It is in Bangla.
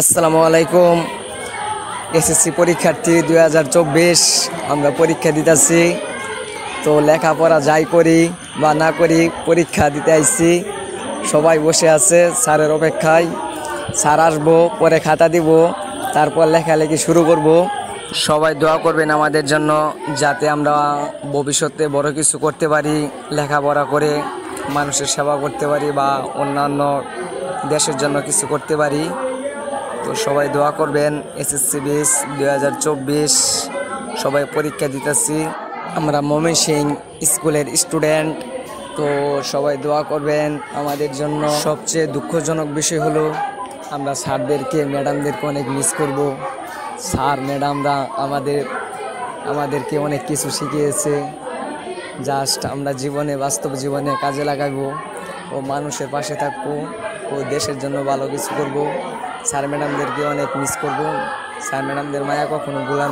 আসসালামু আলাইকুম। এসএসসি পরীক্ষার্থী 2024 আমরা পরীক্ষা দিতেছি। তো লেখাপড়া যাই করি বা না করি পরীক্ষা দিতে আইছি। সবাই বসে আছে স্যারের অপেক্ষায়। স্যার আসবো, পরে খাতা দিব, তারপর লেখালেখি শুরু করব। সবাই দোয়া করবেন আমাদের জন্য, যাতে আমরা ভবিষ্যতে বড় কিছু করতে পারি, লেখাপড়া করে মানুষের সেবা করতে পারি বা অন্যান্য দেশের জন্য কিছু করতে পারি। তো সবাই দোয়া করবেন। এসএসসি 2024 সবাই পরীক্ষা দিতেছি। আমরা ময়মনসিংহ স্কুলের স্টুডেন্ট। তো সবাই দোয়া করবেন আমাদের জন্য। সবচেয়ে দুঃখজনক বিষয় হলো আমরা স্যারদেরকে ম্যাডামদেরকে অনেক মিস করব। স্যার ম্যাডামরা আমাদেরকে অনেক কিছু শিখিয়েছে। জাস্ট আমরা বাস্তব জীবনে কাজে লাগাবো ও মানুষের পাশে থাকবো ও দেশের জন্য ভালো কিছু করব। স্যার ম্যাডামদেরকে অনেক মিস করব। স্যার ম্যাডামদের মায়া কখনো ভোলার